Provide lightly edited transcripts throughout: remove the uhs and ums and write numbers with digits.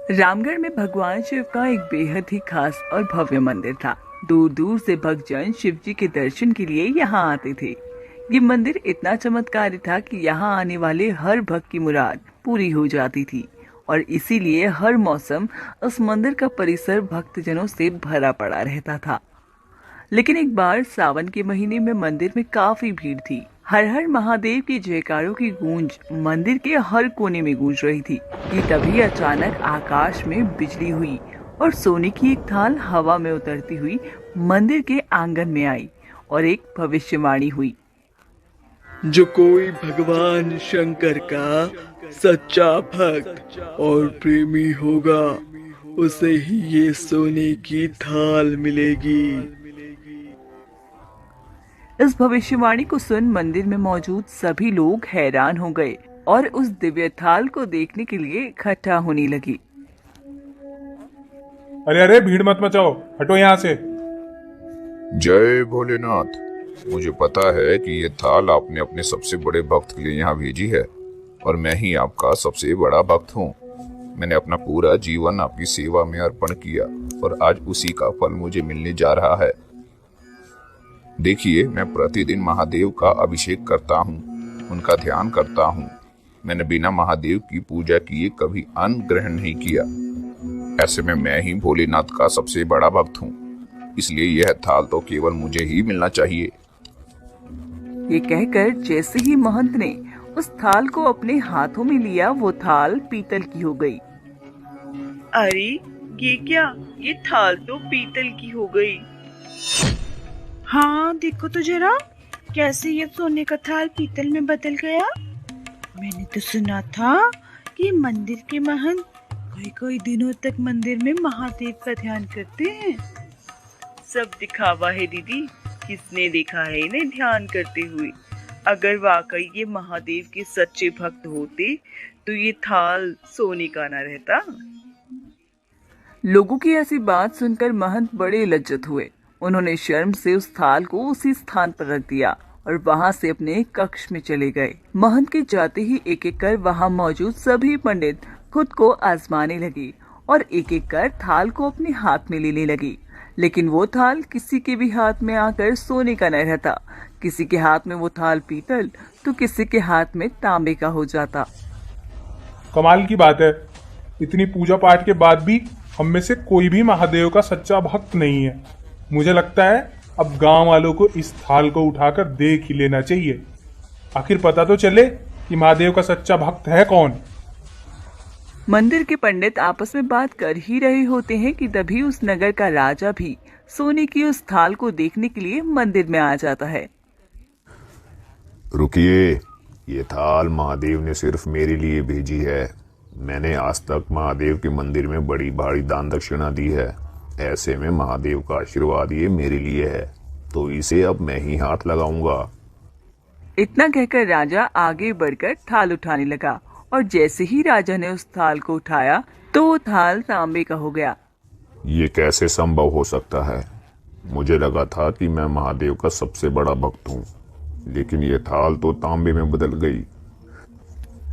रामगढ़ में भगवान शिव का एक बेहद ही खास और भव्य मंदिर था। दूर दूर से भक्तजन शिव जी के दर्शन के लिए यहाँ आते थे। ये मंदिर इतना चमत्कारी था कि यहाँ आने वाले हर भक्त की मुराद पूरी हो जाती थी और इसीलिए हर मौसम उस मंदिर का परिसर भक्तजनों से भरा पड़ा रहता था। लेकिन एक बार सावन के महीने में मंदिर में काफी भीड़ थी। हर हर महादेव की जयकारों की गूंज मंदिर के हर कोने में गूंज रही थी कि तभी अचानक आकाश में बिजली हुई और सोने की एक थाल हवा में उतरती हुई मंदिर के आंगन में आई और एक भविष्यवाणी हुई। जो कोई भगवान शंकर का सच्चा भक्त और प्रेमी होगा उसे ही ये सोने की थाल मिलेगी। इस भविष्यवाणी को सुन मंदिर में मौजूद सभी लोग हैरान हो गए और उस दिव्य थाल को देखने के लिए इकट्ठा होने लगी। अरे अरे भीड़ मत मचाओ, हटो यहाँ से। जय भोलेनाथ। मुझे पता है कि ये थाल आपने अपने सबसे बड़े भक्त के लिए यहाँ भेजी है और मैं ही आपका सबसे बड़ा भक्त हूँ। मैंने अपना पूरा जीवन आपकी सेवा में अर्पण किया और आज उसी का फल मुझे मिलने जा रहा है। देखिए, मैं प्रतिदिन महादेव का अभिषेक करता हूँ, उनका ध्यान करता हूँ। मैंने बिना महादेव की पूजा किए कभी अन्न ग्रहण नहीं किया। ऐसे में मैं ही भोलेनाथ का सबसे बड़ा भक्त हूँ, इसलिए यह थाल तो केवल मुझे ही मिलना चाहिए। ये कहकर जैसे ही महंत ने उस थाल को अपने हाथों में लिया, वो थाल पीतल की हो गई। अरे ये क्या, ये थाल तो पीतल की हो गई। हाँ देखो तो जरा, कैसे ये सोने का थाल पीतल में बदल गया। मैंने तो सुना था कि मंदिर के महंत कई कई दिनों तक मंदिर में महादेव का ध्यान करते हैं। सब दिखावा है दीदी, किसने देखा है इन्हें ध्यान करते हुए। अगर वाकई ये महादेव के सच्चे भक्त होते तो ये थाल सोने का ना रहता। लोगों की ऐसी बात सुनकर महंत बड़े लज्जित हुए। उन्होंने शर्म से उस थाल को उसी स्थान पर रख दिया और वहां से अपने कक्ष में चले गए। महंत के जाते ही एक एक कर वहां मौजूद सभी पंडित खुद को आजमाने लगे और एक एक कर थाल को अपने हाथ में लेने लगे। लेकिन वो थाल किसी के भी हाथ में आकर सोने का न रहता। किसी के हाथ में वो थाल पीतल तो किसी के हाथ में तांबे का हो जाता। कमाल की बात है, इतनी पूजा पाठ के बाद भी हम में से कोई भी महादेव का सच्चा भक्त नहीं है। मुझे लगता है अब गांव वालों को इस थाल को उठाकर देख ही लेना चाहिए, आखिर पता तो चले कि महादेव का सच्चा भक्त है कौन। मंदिर के पंडित आपस में बात कर ही रहे होते हैं कि तभी उस नगर का राजा भी सोने की उस थाल को देखने के लिए मंदिर में आ जाता है। रुकिए, ये थाल महादेव ने सिर्फ मेरे लिए भेजी है। मैंने आज तक महादेव के मंदिर में बड़ी भारी दान दक्षिणा दी है। ऐसे में महादेव का आशीर्वाद ये मेरे लिए है, तो इसे अब मैं ही हाथ लगाऊंगा। इतना कहकर राजा आगे बढ़कर थाल उठाने लगा और जैसे ही राजा ने उस थाल को उठाया तो वो थाल तांबे का हो गया। ये कैसे संभव हो सकता है? मुझे लगा था कि मैं महादेव का सबसे बड़ा भक्त हूँ, लेकिन ये थाल तो तांबे में बदल गई।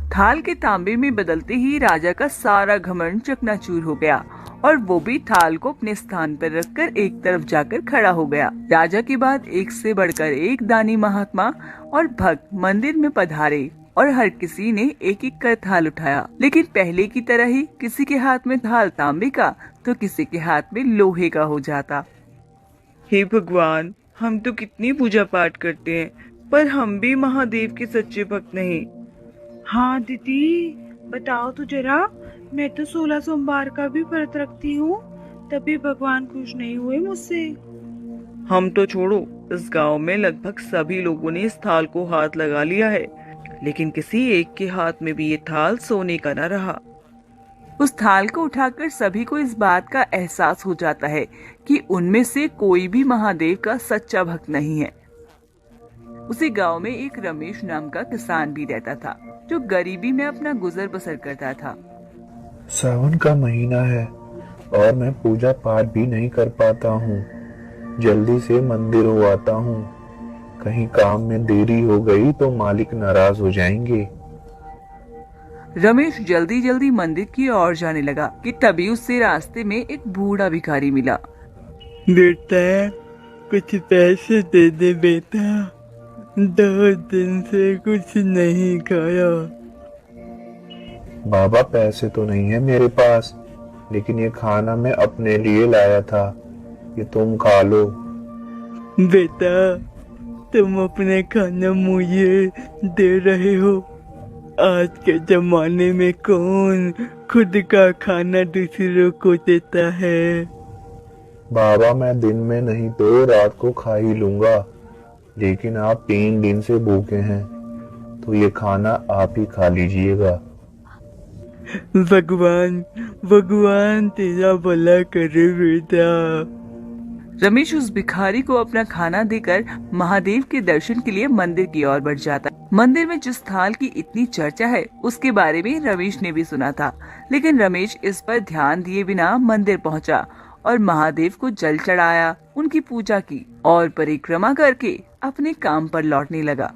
थाल के तांबे में बदलते ही राजा का सारा घमंड चकनाचूर हो गया और वो भी थाल को अपने स्थान पर रखकर एक तरफ जाकर खड़ा हो गया। राजा के बाद एक से बढ़कर एक दानी महात्मा और भक्त मंदिर में पधारे और हर किसी ने एक एक कर थाल उठाया। लेकिन पहले की तरह ही किसी के हाथ में थाल तांबे का तो किसी के हाथ में लोहे का हो जाता। हे भगवान, हम तो कितनी पूजा पाठ करते हैं पर हम भी महादेव के सच्चे भक्त नहीं। हाँ दीदी बताओ तो जरा, मैं तो 16 सोमवार का भी व्रत रखती हूँ, तभी भगवान खुश नहीं हुए मुझसे। हम तो छोड़ो, इस गांव में लगभग सभी लोगों ने इस थाल को हाथ लगा लिया है, लेकिन किसी एक के हाथ में भी ये थाल सोने का न रहा। उस थाल को उठाकर सभी को इस बात का एहसास हो जाता है कि उनमें से कोई भी महादेव का सच्चा भक्त नहीं है। उसी गांव में एक रमेश नाम का किसान भी रहता था, जो गरीबी में अपना गुजर बसर करता था। सावन का महीना है और मैं पूजा पाठ भी नहीं कर पाता हूँ। जल्दी से मंदिर हो आता हूँ, कहीं काम में देरी हो गई तो मालिक नाराज हो जाएंगे। रमेश जल्दी जल्दी मंदिर की ओर जाने लगा कि तभी उससे रास्ते में एक बूढ़ा भिखारी मिला। बेटा, कुछ पैसे दे दे बेटा, 2 दिन से कुछ नहीं खाया। बाबा पैसे तो नहीं है मेरे पास, लेकिन ये खाना मैं अपने लिए लाया था, ये तुम खा लो। बेटा, तुम अपने खाना मुझे दे रहे हो? आज के जमाने में कौन खुद का खाना दूसरों को देता है? बाबा, मैं दिन में नहीं तो रात को खा ही लूंगा, लेकिन आप 3 दिन से भूखे हैं, तो ये खाना आप ही खा लीजिएगा। भगवान भगवान तेरा भला करे बेटा। रमेश उस भिखारी को अपना खाना देकर महादेव के दर्शन के लिए मंदिर की ओर बढ़ जाता है। मंदिर में जिस थाल की इतनी चर्चा है उसके बारे में रमेश ने भी सुना था, लेकिन रमेश इस पर ध्यान दिए बिना मंदिर पहुंचा और महादेव को जल चढ़ाया, उनकी पूजा की और परिक्रमा करके अपने काम पर लौटने लगा।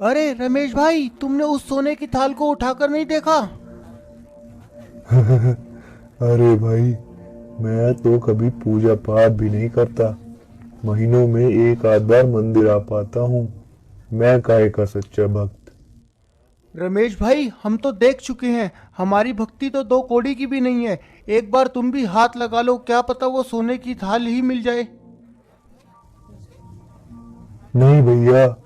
अरे रमेश भाई, तुमने उस सोने की थाल को उठाकर नहीं देखा? अरे भाई, मैं तो कभी पूजा पाठ भी नहीं करता, महीनों में 1 आध बार मंदिर आ पाता हूँ। मैं काहे का सच्चा भक्त। रमेश भाई, हम तो देख चुके हैं, हमारी भक्ति तो 2 कौड़ी की भी नहीं है। एक बार तुम भी हाथ लगा लो, क्या पता वो सोने की थाल ही मिल जाए। नहीं भैया,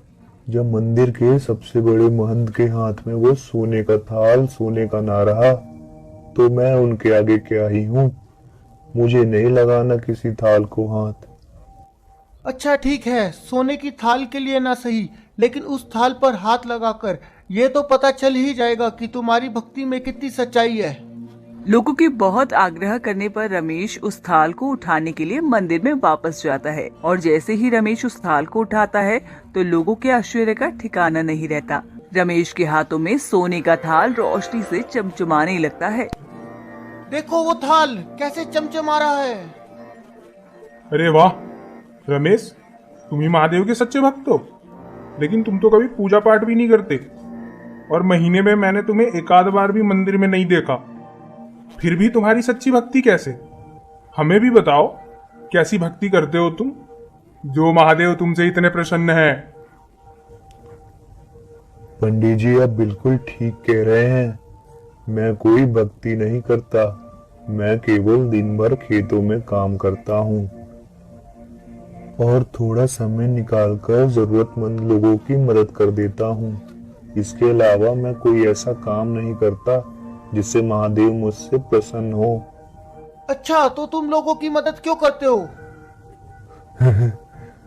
जब मंदिर के सबसे बड़े महंत के हाथ में वो सोने का थाल, सोने का ना रहा, तो मैं उनके आगे क्या ही हूँ। मुझे नहीं लगाना किसी थाल को हाथ। अच्छा ठीक है, सोने की थाल के लिए ना सही, लेकिन उस थाल पर हाथ लगाकर ये तो पता चल ही जाएगा कि तुम्हारी भक्ति में कितनी सच्चाई है। लोगों के बहुत आग्रह करने पर रमेश उस थाल को उठाने के लिए मंदिर में वापस जाता है और जैसे ही रमेश उस थाल को उठाता है तो लोगों के आश्चर्य का ठिकाना नहीं रहता। रमेश के हाथों में सोने का थाल रोशनी से चमचमाने लगता है। देखो वो थाल कैसे चमचमा रहा है। अरे वाह रमेश, तुम ही महादेव के सच्चे भक्त हो, लेकिन तुम तो कभी पूजा पाठ भी नहीं करते और महीने में मैंने तुम्हें 1 आध बार भी मंदिर में नहीं देखा। फिर भी तुम्हारी सच्ची भक्ति कैसे? हमें भी बताओ, कैसी भक्ति करते हो तुम, जो महादेव तुमसे इतने प्रसन्न है? पंडित जी, आप बिल्कुल ठीक कह रहे हैं। मैं कोई भक्ति नहीं करता, मैं केवल दिन भर खेतों में काम करता हूँ और थोड़ा समय निकालकर जरूरतमंद लोगों की मदद कर देता हूँ। इसके अलावा मैं कोई ऐसा काम नहीं करता जिससे महादेव मुझसे प्रसन्न हो। अच्छा, तो तुम लोगों की मदद क्यों करते हो?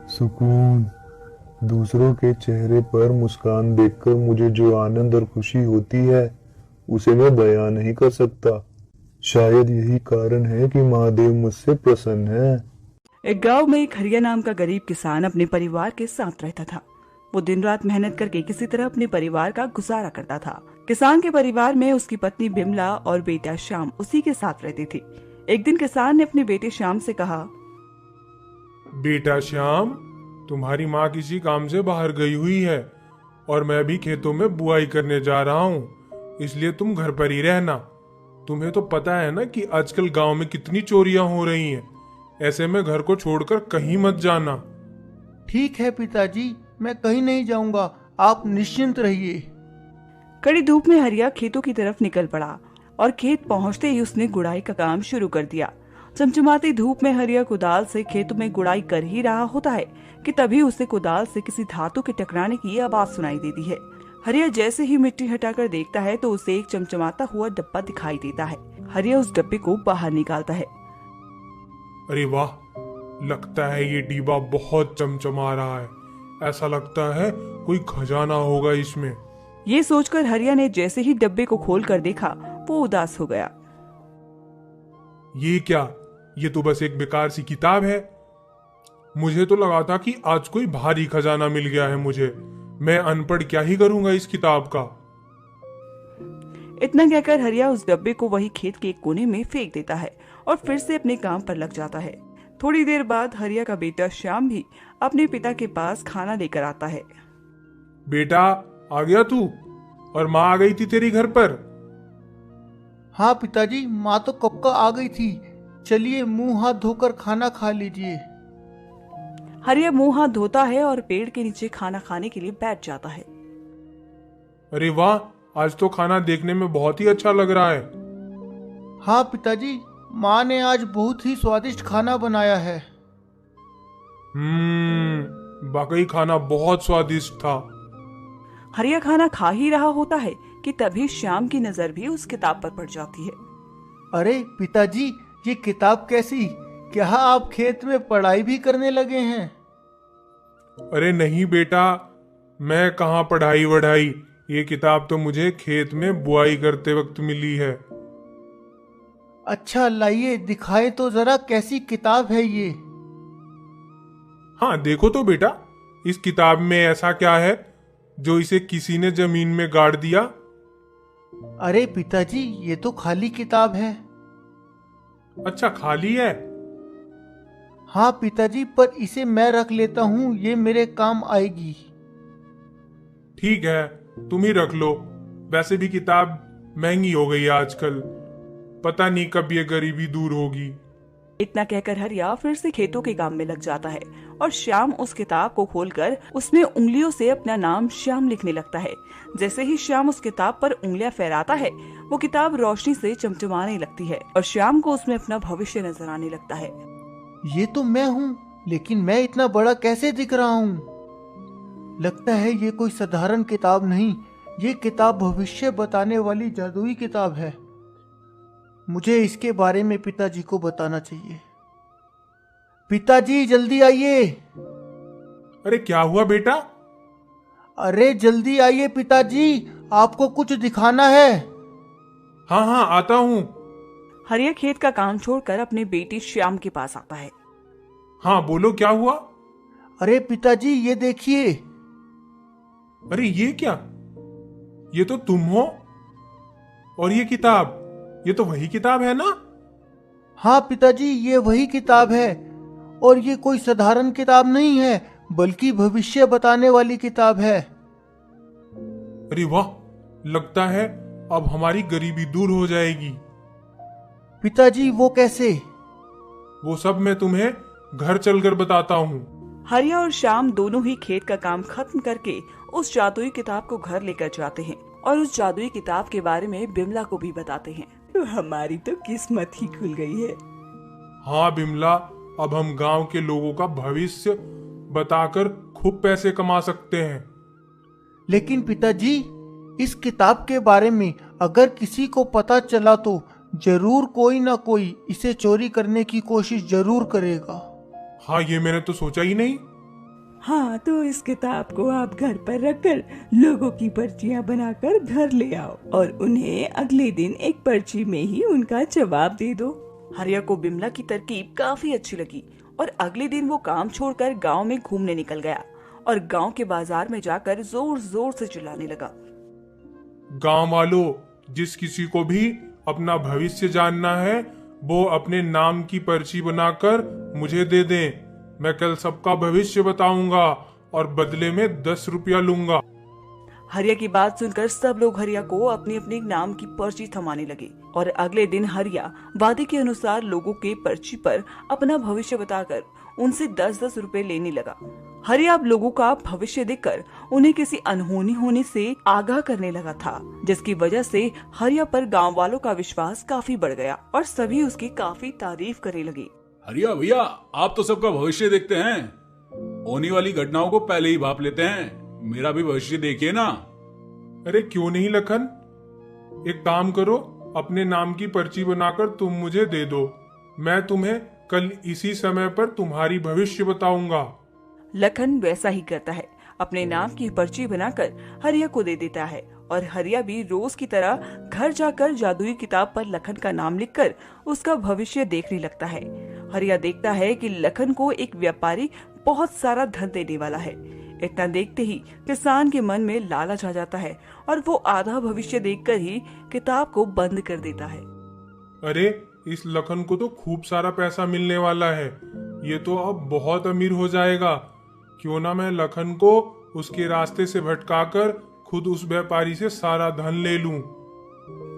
सुकून। दूसरों के चेहरे पर मुस्कान देखकर मुझे जो आनंद और खुशी होती है उसे मैं बयां नहीं कर सकता। शायद यही कारण है कि महादेव मुझसे प्रसन्न है। एक गांव में एक हरिया नाम का गरीब किसान अपने परिवार के साथ रहता था। वो दिन रात मेहनत करके किसी तरह अपने परिवार का गुजारा करता था। किसान के परिवार में उसकी पत्नी बिमला और बेटा श्याम उसी के साथ रहती थी। एक दिन किसान ने अपने बेटे श्याम से कहा, बेटा श्याम, तुम्हारी माँ किसी काम से बाहर गई हुई है और मैं भी खेतों में बुआई करने जा रहा हूँ, इसलिए तुम घर पर ही रहना। तुम्हें तो पता है ना कि आजकल गांव में कितनी चोरियां हो रही हैं, ऐसे में घर को छोड़कर कहीं मत जाना। ठीक है पिताजी, मैं कहीं नहीं जाऊंगा, आप निश्चिंत रहिए। कड़ी धूप में हरिया खेतों की तरफ निकल पड़ा और खेत पहुंचते ही उसने गुड़ाई का काम शुरू कर दिया। चमचमाती धूप में हरिया कुदाल से खेतों में गुड़ाई कर ही रहा होता है कि तभी उसे कुदाल से किसी धातु के टकराने की आवाज सुनाई देती है। हरिया जैसे ही मिट्टी हटाकर देखता है तो उसे एक चमचमाता हुआ डब्बा दिखाई देता है। हरिया उस डब्बे को बाहर निकालता है। अरे वाह, लगता है ये डिब्बा बहुत चमचमा रहा है, ऐसा लगता है कोई खजाना होगा इसमें। ये सोचकर हरिया ने जैसे ही डब्बे को खोलकर देखा वो उदास हो गया। ये क्या, ये तो बस एक बेकार सी किताब है। मुझे तो लगा था कि आज कोई भारी खजाना मिल गया है मुझे। मैं अनपढ़ क्या ही करूंगा इस किताब का। इतना कहकर हरिया उस डब्बे को वही खेत के एक कोने में फेंक देता है और फिर से अपने काम पर लग जाता है। थोड़ी देर बाद हरिया का बेटा श्याम भी अपने पिता के पास खाना लेकर आता है। बेटा, आ गया तू? और माँ आ गई थी तेरी घर पर? हाँ पिताजी, माँ तो कब का आ गई थी। चलिए मुंह हाथ धोकर खाना खा लीजिए। हरिया मुंह हाथ धोता है और पेड़ के नीचे खाना खाने के लिए बैठ जाता है। अरे वाह, आज तो खाना देखने में बहुत ही अच्छा लग रहा है। हाँ पिताजी, माँ ने आज बहुत ही स्वादिष्ट खाना बनाया है। वाकई खाना बहुत स्वादिष्ट था। हरिया खाना खा ही रहा होता है कि तभी श्याम की नजर भी उस किताब पर पड़ जाती है। अरे पिताजी, ये किताब कैसी? क्या आप खेत में पढ़ाई भी करने लगे हैं? अरे नहीं बेटा, मैं कहाँ पढ़ाई वढ़ाई, ये किताब तो मुझे खेत में बुआई करते वक्त मिली है। अच्छा लाइए दिखाए तो जरा, कैसी किताब है ये? हाँ देखो तो बेटा, इस किताब में ऐसा क्या है जो इसे किसी ने जमीन में गाड़ दिया? अरे पिताजी, ये तो खाली किताब है। अच्छा खाली है? हाँ पिताजी, पर इसे मैं रख लेता हूँ, ये मेरे काम आएगी। ठीक है, तुम ही रख लो। वैसे भी किताब महंगी हो गई है आजकल, पता नहीं कब ये गरीबी दूर होगी। इतना कहकर हरिया फिर से खेतों के काम में लग जाता है और श्याम उस किताब को खोलकर उसमें उंगलियों से अपना नाम श्याम लिखने लगता है। जैसे ही श्याम उस किताब पर उंगलियां फहराता है, वो किताब रोशनी से चमचमाने लगती है और श्याम को उसमें अपना भविष्य नजर आने लगता है। ये तो मैं हूँ, लेकिन मैं इतना बड़ा कैसे दिख रहा हूँ? लगता है ये कोई साधारण किताब नहीं, ये किताब भविष्य बताने वाली जादुई किताब है। मुझे इसके बारे में पिताजी को बताना चाहिए। पिताजी जल्दी आइए। अरे क्या हुआ बेटा? अरे जल्दी आइए पिताजी, आपको कुछ दिखाना है। हाँ हाँ आता हूँ। हरिया खेत का काम छोड़कर अपने बेटी श्याम के पास आता है। हाँ बोलो, क्या हुआ? अरे पिताजी ये देखिए। अरे ये क्या? ये तो तुम हो, और ये किताब, ये तो वही किताब है ना? हाँ पिताजी, ये वही किताब है, और ये कोई साधारण किताब नहीं है, बल्कि भविष्य बताने वाली किताब है। अरे वाह, लगता है अब हमारी गरीबी दूर हो जाएगी। पिताजी वो कैसे? वो सब मैं तुम्हें घर चलकर बताता हूँ। हरिया और श्याम दोनों ही खेत का काम खत्म करके उस जादुई किताब को घर लेकर जाते हैं और उस जादुई किताब के बारे में बिमला को भी बताते हैं। तो हमारी तो किस्मत ही खुल गई है। हाँ बिमला, अब हम गांव के लोगों का भविष्य बताकर खूब पैसे कमा सकते हैं। लेकिन पिताजी, इस किताब के बारे में अगर किसी को पता चला तो जरूर कोई ना कोई इसे चोरी करने की कोशिश जरूर करेगा। हाँ ये मैंने तो सोचा ही नहीं। हाँ, तो इस किताब को आप घर पर रखकर लोगों की पर्चियां बनाकर घर ले आओ और उन्हें अगले दिन एक पर्ची में ही उनका जवाब दे दो। हरिया को बिमला की तरकीब काफी अच्छी लगी और अगले दिन वो काम छोड़कर गांव में घूमने निकल गया और गांव के बाजार में जाकर जोर जोर से चिल्लाने लगा। गांव वालों, जिस किसी को भी अपना भविष्य जानना है वो अपने नाम की पर्ची बनाकर मुझे दे दें। मैं कल सबका भविष्य बताऊंगा और बदले में 10 रुपया लूंगा। हरिया की बात सुनकर सब लोग हरिया को अपनी अपनी नाम की पर्ची थमाने लगे और अगले दिन हरिया वादे के अनुसार लोगों के पर्ची पर अपना भविष्य बताकर उनसे 10-10 रुपए लेने लगा। हरिया अब लोगों का भविष्य देखकर उन्हें किसी अनहोनी होने से आगाह करने लगा था, जिसकी वजह से हरिया पर गांव वालों का विश्वास काफी बढ़ गया और सभी उसकी काफी तारीफ करने लगे। हरिया भैया, आप तो सबका भविष्य देखते हैं, होने वाली घटनाओं को पहले ही भाप लेते हैं। मेरा भी भविष्य देखिए ना। अरे क्यों नहीं लखन, एक काम करो, अपने नाम की पर्ची बनाकर तुम मुझे दे दो। मैं तुम्हें कल इसी समय पर तुम्हारी भविष्य बताऊंगा। लखन वैसा ही करता है, अपने नाम की पर्ची बनाकर हरिया को दे देता है और हरिया भी रोज की तरह घर जाकर जादुई किताब पर लखन का नाम लिखकर उसका भविष्य देखने लगता है। हरिया देखता है कि लखन को एक व्यापारी बहुत सारा धन देने वाला है। इतना देखते ही किसान के मन में लालच आ जाता है और वो आधा भविष्य देखकर ही किताब को बंद कर देता है। अरे इस लखन को तो खूब सारा पैसा मिलने वाला है, ये तो अब बहुत अमीर हो जाएगा। क्यों ना मैं लखन को उसके रास्ते से भटकाकर खुद उस व्यापारी से सारा धन ले लूं।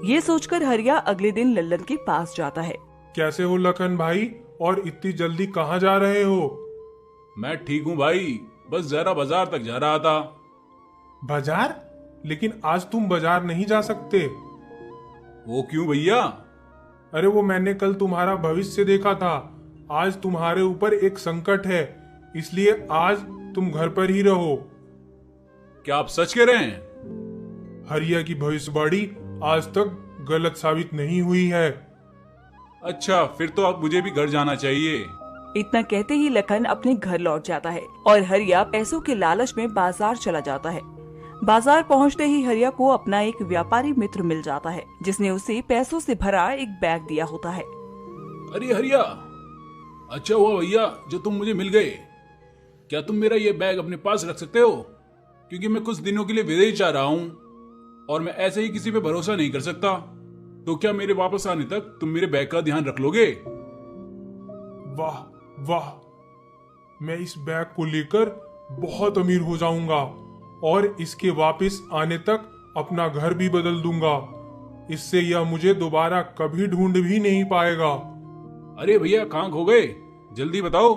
ये सोचकर हरिया अगले दिन लल्लन के पास जाता है। कैसे हो लखन भाई, और इतनी जल्दी कहाँ जा रहे हो? मैं ठीक हूँ भाई, बस जरा बाजार तक जा रहा था। बाजार? लेकिन आज तुम बाजार नहीं जा सकते। वो क्यों भैया? अरे वो मैंने कल तुम्हारा भविष्य देखा था। आज तुम्हारे ऊपर एक संकट है, इसलिए आज तुम घर पर ही रहो। क्या आप सच कह रहे हैं? हरिया की भविष्यवाणी आज तक गलत साबित नहीं हुई है। अच्छा, फिर तो अब मुझे भी घर जाना चाहिए। इतना कहते ही लखन अपने घर लौट जाता है और हरिया पैसों के लालच में बाजार चला जाता है। बाजार पहुंचते ही हरिया को अपना एक व्यापारी मित्र मिल जाता है, जिसने उसे पैसों से भरा एक बैग दिया होता है। अरे हरिया, अच्छा हुआ भैया जो तुम मुझे मिल गए। क्या तुम मेरा ये बैग अपने पास रख सकते हो? क्योंकि मैं कुछ दिनों के लिए विदेश जा रहा हूँ और मैं ऐसे ही किसी पे भरोसा नहीं कर सकता। तो क्या मेरे वापस आने तक तुम मेरे बैग का ध्यान रख लोगे? वाह वाह, मैं इस बैग को लेकर बहुत अमीर हो जाऊंगा और इसके वापस आने तक अपना घर भी बदल दूंगा। इससे यह मुझे दोबारा कभी ढूंढ भी नहीं पाएगा। अरे भैया, कहाँ खो गए? जल्दी बताओ,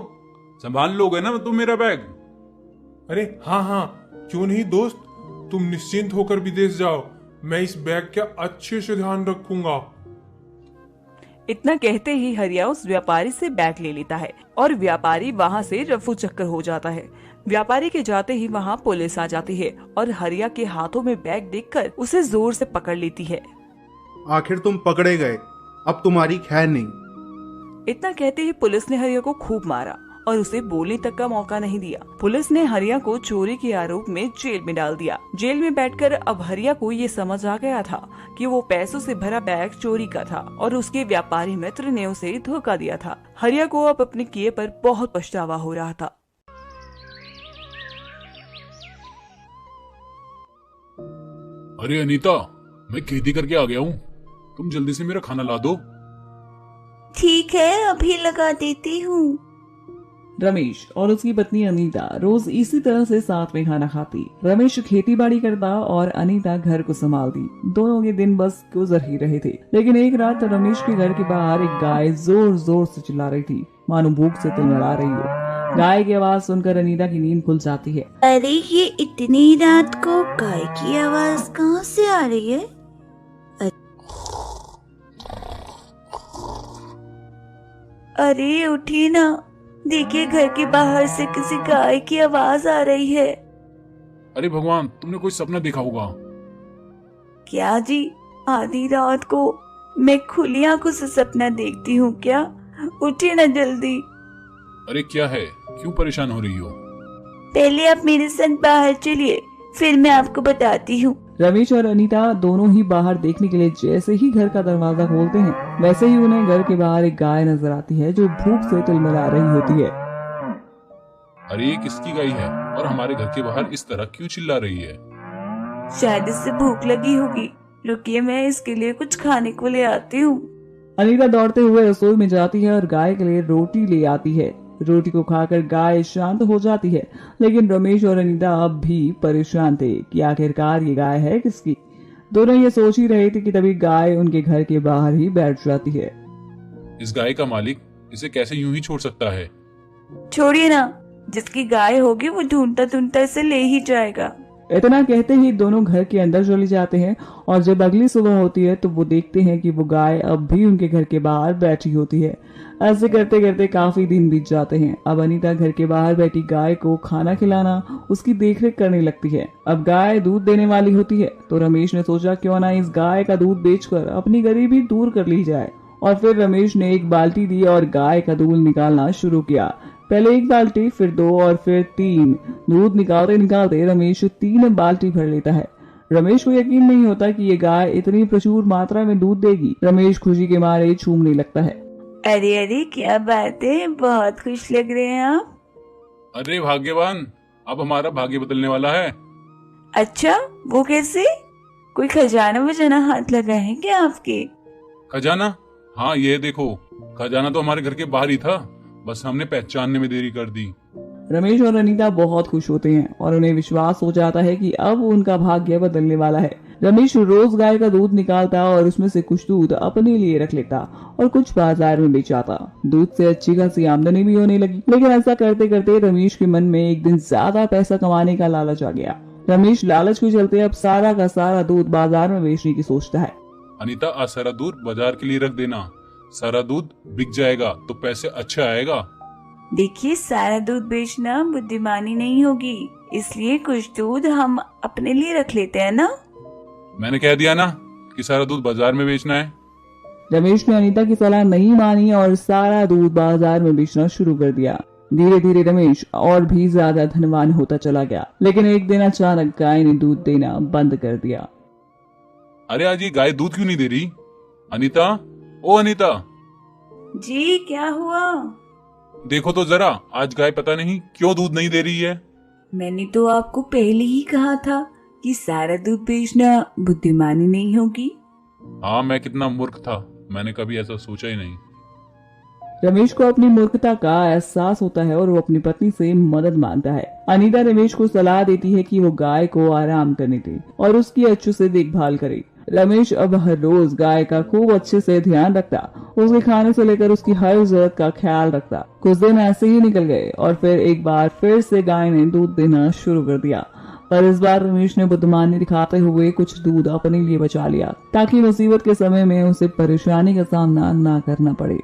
संभाल लोगे ना तुम मेरा बैग? अरे हाँ हाँ, क्यों नहीं दोस्त, तुम निश्चिंत होकर विदेश जाओ, मैं इस बैग का अच्छे से ध्यान रखूंगा। इतना कहते ही हरिया उस व्यापारी से बैग ले लेता है और व्यापारी वहाँ से रफू चक्कर हो जाता है। व्यापारी के जाते ही वहाँ पुलिस आ जाती है और हरिया के हाथों में बैग देखकर उसे जोर से पकड़ लेती है। आखिर तुम पकड़े गए, अब तुम्हारी खैर नहीं। इतना कहते ही पुलिस ने हरिया को खूब मारा और उसे बोलने तक का मौका नहीं दिया। पुलिस ने हरिया को चोरी के आरोप में जेल में डाल दिया। जेल में बैठकर अब हरिया को ये समझ आ गया था कि वो पैसों से भरा बैग चोरी का था और उसके व्यापारी मित्र ने उसे धोखा दिया था। हरिया को अब अपने किए पर बहुत पछतावा हो रहा था। अरे अनीता, मैं खेती करके आ गया हूँ, तुम जल्दी से मेरा खाना ला दो। ठीक है, अभी लगा देती हूँ। रमेश और उसकी पत्नी अनीता रोज इसी तरह से साथ में खाना खाती। रमेश खेती बाड़ी करता और अनीता घर को संभालती। दोनों के दिन बस गुजर ही रहे थे। लेकिन एक रात रमेश के घर के बाहर एक गाय जोर जोर से चिल्ला रही थी, मानो भूख से तिलमिला रही हो। गाय की आवाज सुनकर अनीता की नींद खुल जाती है। अरे ये इतनी रात को गाय की आवाज कहाँ से आ रही है? अरे उठी ना, देखिए घर के बाहर से किसी गाय की आवाज आ रही है। अरे भगवान, तुमने कोई सपना देखा होगा। क्या जी, आधी रात को मैं खुली आंखों से सपना देखती हूँ क्या? उठिए ना जल्दी। अरे क्या है, क्यों परेशान हो रही हो? पहले आप मेरे साथ बाहर चलिए, फिर मैं आपको बताती हूँ। रमेश और अनीता दोनों ही बाहर देखने के लिए जैसे ही घर का दरवाजा खोलते हैं, वैसे ही उन्हें घर के बाहर एक गाय नजर आती है जो भूख से तिलमिला रही होती है। अरे ये किसकी गाय है और हमारे घर के बाहर इस तरह क्यों चिल्ला रही है? शायद इससे भूख लगी होगी, रुकिए मैं इसके लिए कुछ खाने को ले आती हूँ। अनीता दौड़ते हुए रसोई में जाती है और गाय के लिए रोटी ले आती है। रोटी को खाकर गाय शांत हो जाती है, लेकिन रमेश और अनीता अब भी परेशान थे कि आखिरकार ये गाय है किसकी। दोनों ये सोच ही रहे थे कि तभी गाय उनके घर के बाहर ही बैठ जाती है। इस गाय का मालिक इसे कैसे यूं ही छोड़ सकता है? छोड़िए ना, जिसकी गाय होगी वो ढूंढता ढूंढता इसे ले ही जाएगा। इतना कहते ही दोनों घर के अंदर चले जाते हैं और जब अगली सुबह होती है तो वो देखते हैं कि वो गाय अब भी उनके घर के बाहर बैठी होती है। ऐसे करते करते काफी दिन बीत जाते हैं। अब अनीता घर के बाहर बैठी गाय को खाना खिलाना, उसकी देखरेख करने लगती है। अब गाय दूध देने वाली होती है तो रमेश ने सोचा क्यों ना इस गाय का दूध बेचकर अपनी गरीबी दूर कर ली जाए। और फिर रमेश ने एक बाल्टी दी और गाय का दूध निकालना शुरू किया। पहले एक बाल्टी, फिर 2 और फिर 3। दूध निकालते निकालते रमेश 3 बाल्टी भर लेता है। रमेश को यकीन नहीं होता कि ये गाय इतनी प्रचुर मात्रा में दूध देगी। रमेश खुशी के मारे झूमने लगता है। अरे अरे क्या बात है, बहुत खुश लग रहे हैं आप। अरे भाग्यवान, अब हमारा भाग्य बदलने वाला है। अच्छा, वो कैसे? कोई खजाना वजाना हाथ लगा है क्या आपके? खजाना? हाँ, ये देखो, खजाना तो हमारे घर के बाहर ही था, बस हमने पहचानने में देरी कर दी। रमेश और अनीता बहुत खुश होते हैं और उन्हें विश्वास हो जाता है कि अब उनका भाग्य बदलने वाला है। रमेश रोज गाय का दूध निकालता और उसमें से कुछ दूध अपने लिए रख लेता और कुछ बाजार में बेच आता। दूध से अच्छी खासी आमदनी भी होने लगी, लेकिन ऐसा करते करते रमेश के मन में एक दिन ज्यादा पैसा कमाने का लालच आ गया। रमेश लालच के चलते अब सारा का सारा दूध बाजार में बेचने की सोचता है। अनीता, आज सारा दूध बाजार के लिए रख देना, सारा दूध बिक जाएगा तो पैसे अच्छे आएगा। देखिए, सारा दूध बेचना बुद्धिमानी नहीं होगी, इसलिए कुछ दूध हम अपने लिए रख लेते हैं ना। मैंने कह दिया ना कि सारा दूध बाजार में बेचना है। रमेश ने अनीता की सलाह नहीं मानी और सारा दूध बाजार में बेचना शुरू कर दिया। धीरे धीरे रमेश और भी ज्यादा धनवान होता चला गया, लेकिन एक दिन अचानक गाय ने दूध देना बंद कर दिया। अरे आज ये गाय दूध क्यों नहीं दे रही? अनीता, ओ अनीता, जी क्या हुआ? देखो तो जरा, आज गाय पता नहीं क्यों दूध नहीं दे रही है। मैंने तो आपको पहले ही कहा था कि सारा दूध बेचना बुद्धिमानी नहीं होगी। हाँ, मैं कितना मूर्ख था, मैंने कभी ऐसा सोचा ही नहीं। रमेश को अपनी मूर्खता का एहसास होता है और वो अपनी पत्नी से मदद मांगता है। अनीता रमेश को सलाह देती है कि वो गाय को आराम करने दे और उसकी अच्छे से देखभाल करे। रमेश अब हर रोज गाय का खूब अच्छे से ध्यान रखता, उसके खाने से लेकर उसकी हर जरूरत का ख्याल रखता। कुछ दिन ऐसे ही निकल गए और फिर एक बार फिर से गाय ने दूध देना शुरू कर दिया, पर इस बार रमेश ने बुद्धिमानी दिखाते हुए कुछ दूध अपने लिए बचा लिया ताकि मुसीबत के समय में उसे परेशानी का सामना ना करना पड़े।